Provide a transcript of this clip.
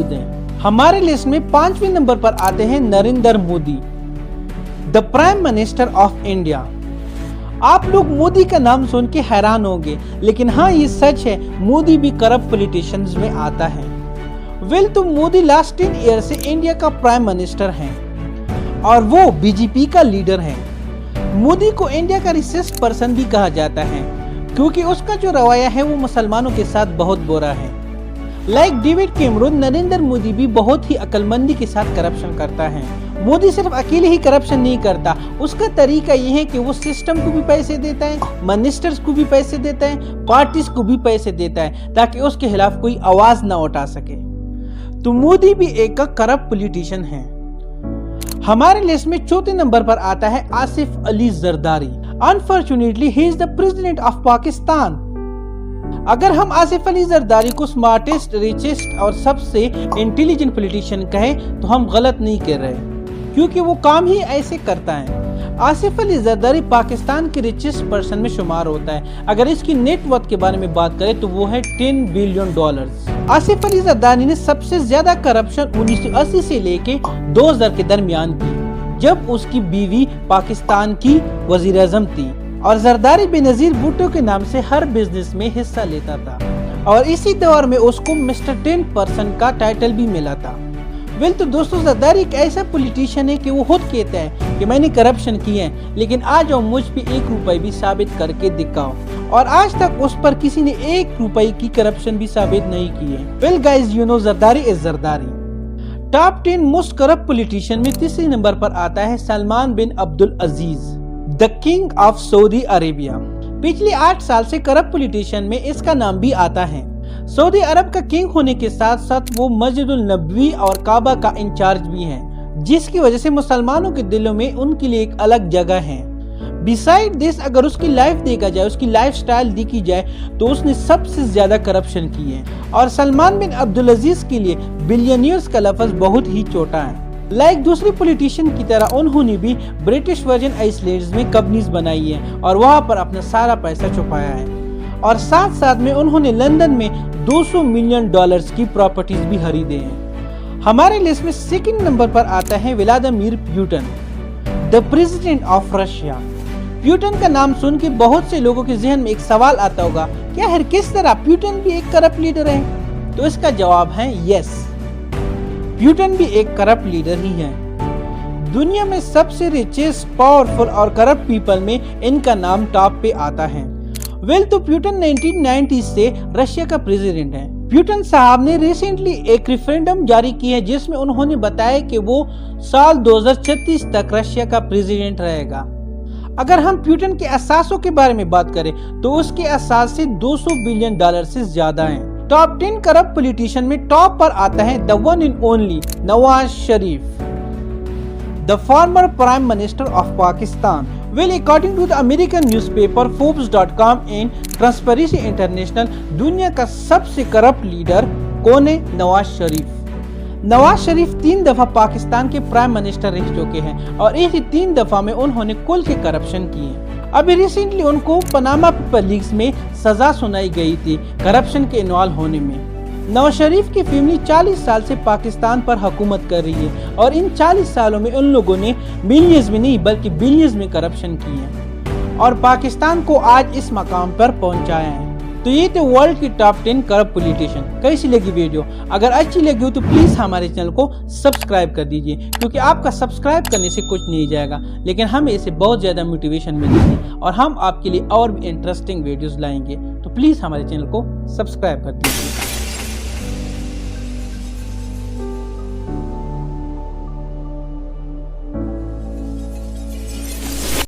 موجود ہیں۔ ہمارے لسٹ میں 5ویں نمبر پر آتے ہیں Narendra Modi, the prime minister of India. آپ لوگ مودی کا نام سن کے حیران ہوں گے، لیکن ہاں یہ سچ ہے، مودی بھی کرپٹ پولیٹیشنز میں آتا ہے۔ تو مودی لاسٹ 10 ایئر سے انڈیا کا پرائم منسٹر ہیں اور وہ بی جے پی کا لیڈر ہیں۔ مودی کو انڈیا کا ریسسٹ پرسن بھی کہا جاتا ہے، کیونکہ اس کا جو رویہ ہے وہ مسلمانوں کے ساتھ بہت برا ہے۔ Like David Cameroon, Narendra Modi بھی بہت ہی عقل مندی کے ساتھ کرپشن کرتا ہے۔ مودی صرف اکیلے ہی کرپشن نہیں کرتا، اس کا طریقہ یہ ہے کہ وہ سسٹم کو بھی پیسے دیتا ہے، منسٹرز کو بھی پیسے دیتا ہے، پارٹیز کو بھی پیسے دیتا ہے، تاکہ اس کے خلاف کوئی آواز نہ اٹھا سکے۔ تو مودی بھی ایک کرپٹ پولیٹیشین ہے۔ ہمارے لسٹ میں 4تھے نمبر پر آتا ہے Asif Ali Zardari. Unfortunately, he is the president of Pakistan۔ اگر ہم آصف علی زرداری کو سمارٹسٹ، ریچسٹ اور سب سے انٹیلیجنٹ پولیٹیشین کہیں تو ہم غلط نہیں کہہ رہے، کیونکہ وہ کام ہی ایسے کرتا ہے۔ آصف علی زرداری پاکستان کے ریچسٹ پرسن میں شمار ہوتا ہے۔ اگر اس کی نیٹ ورتھ کے بارے میں بات کریں تو وہ ہے $10 بلین۔ آصف علی زرداری نے سب سے زیادہ کرپشن 1980 سے لے کے 2000 کے درمیان کی، جب اس کی بیوی پاکستان کی وزیر اعظم تھی، اور زرداری بے نظیر بھٹو کے نام سے ہر بزنس میں حصہ لیتا تھا، اور اسی دور میں اس کو مسٹر 10% کا ٹائٹل بھی ملا تھا۔ تو دوستو، زرداری ایک ایسا پولیٹیشین ہے کہ وہ خود کہتا ہے کہ میں نے کرپشن کی ہے، لیکن آ جاؤ مجھ پہ 1 روپے بھی ثابت کر کے دکھاؤ، اور آج تک اس پر کسی نے 1 روپے کی کرپشن بھی ثابت نہیں کی ہے۔ Guys, you know Zardari is Zardari. Top 10 most corrupt politician میں 3رے نمبر پر آتا ہے Salman bin Abdulaziz, the king of Saudi Arabia. پچھلے 8 سال سے کرپٹ پولیٹیشین میں اس کا نام بھی آتا ہے۔ سعودی عرب کا کنگ ہونے کے ساتھ ساتھ وہ مسجد النبوی اور کعبہ کا انچارج بھی ہیں، جس کی وجہ سے مسلمانوں کے دلوں میں ان کے لیے ایک الگ جگہ ہے۔ بیسائیڈ دس، اگر اس کی لائف دیکھا جائے، اس کی لائف سٹائل دیکھی جائے، تو اس نے سب سے زیادہ کرپشن کی ہے، اور سلمان بن عبدالعزیز کے لیے بلینئرز کا لفظ بہت ہی چھوٹا ہے۔ لائک دوسری پولیٹیشین کی طرح انہوں نے بھی برٹش ورجن آئس لینڈز میں کمپنیز بنائی ہیں اور وہاں پر اپنا سارا پیسہ چھپایا ہے، اور ساتھ ساتھ میں انہوں نے لندن میں $200 ملین کی پراپرٹیز بھی خریدے ہیں۔ ہمارے لسٹ میں 2nd نمبر پر آتا ہے Vladimir Putin, the president of Russia. Putin کا نام سن کے بہت سے لوگوں کے ذہن میں ایک سوال آتا ہوگا، کیا ہر کس طرح پوٹن بھی ایک کرپٹ لیڈر ہے؟ تو اس کا جواب ہے یس، پوٹن بھی ایک کرپٹ لیڈر ہی ہے۔ دنیا میں سب سے ریچسٹ، پاورفل اور کرپٹ پیپل میں ان کا نام ٹاپ پہ آتا ہے۔ تو پوٹن 1990 سے رشیا کا پریزیڈنٹ ہے۔ پوٹن صاحب نے ریسنٹلی ایک ریفرینڈم جاری کی ہے، جس میں انہوں نے بتایا کہ وہ سال 2036 تک رشیا کا پریزیڈنٹ رہے گا۔ اگر ہم پوٹن کے اثاثوں کے بارے میں بات کریں تو اس کے اثاث سے $200 بلین سے زیادہ ہیں۔ ٹاپ 10 کرپٹ پولیٹیشین میں ٹاپ پر آتا ہے the one and only Nawaz Sharif, the former prime minister of Pakistan۔ according to the American newspaper Forbes.com and Transparency International، دنیا کا سب سے کرپٹ لیڈر کون ہے؟ نواز شریف۔ نواز شریف 3 دفعہ پاکستان کے پرائم منسٹر رہ چکے ہیں، اور اسی 3 دفعہ میں انہوں نے کل کے کرپشن کی ہے۔ ابھی ریسنٹلی ان کو پاناما پیپر لیکس میں سزا سنائی گئی تھی کرپشن کے انوالو ہونے میں۔ نواز شریف کی فیملی 40 سال سے پاکستان پر حکومت کر رہی ہے، اور ان 40 سالوں میں ان لوگوں نے ملینز میں نہیں بلکہ بلینز میں کرپشن کی ہے، اور پاکستان کو آج اس مقام پر پہنچایا ہے۔ تو یہ تھے ورلڈ کی ٹاپ 10 کرپٹ پولیٹیشین۔ کیسی لگی ویڈیو؟ اگر اچھی لگی ہو تو پلیز ہمارے چینل کو سبسکرائب کر دیجئے، کیونکہ آپ کا سبسکرائب کرنے سے کچھ نہیں جائے گا، لیکن ہمیں اسے بہت زیادہ موٹیویشن ملے گی، اور ہم آپ کے لیے اور بھی انٹرسٹنگ ویڈیوز لائیں گے۔ تو پلیز ہمارے چینل کو سبسکرائب کر دیجئے۔